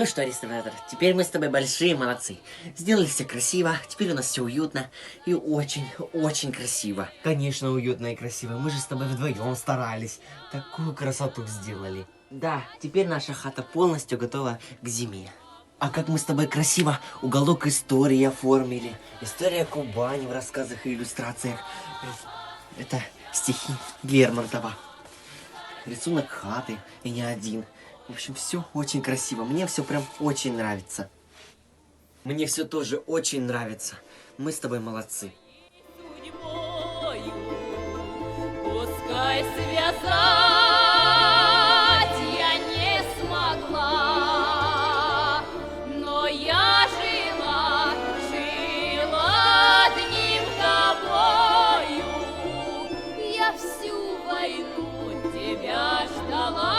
Ну что, реставратор, теперь мы с тобой большие молодцы. Сделали все красиво, теперь у нас все уютно и очень красиво. Конечно, уютно и красиво. Мы же с тобой вдвоем старались. Такую красоту сделали. Да, теперь наша хата полностью готова к зиме. А как мы с тобой красиво уголок истории оформили. История Кубани в рассказах и иллюстрациях. Это стихи Лермонтова. Рисунок хаты, и не один. В общем, все очень красиво. Мне все прям очень нравится. Мне все тоже очень нравится. Мы с тобой молодцы. Судьбою, пускай связать я не смогла, но я жила одним тобою. Я всю войну тебя ждала.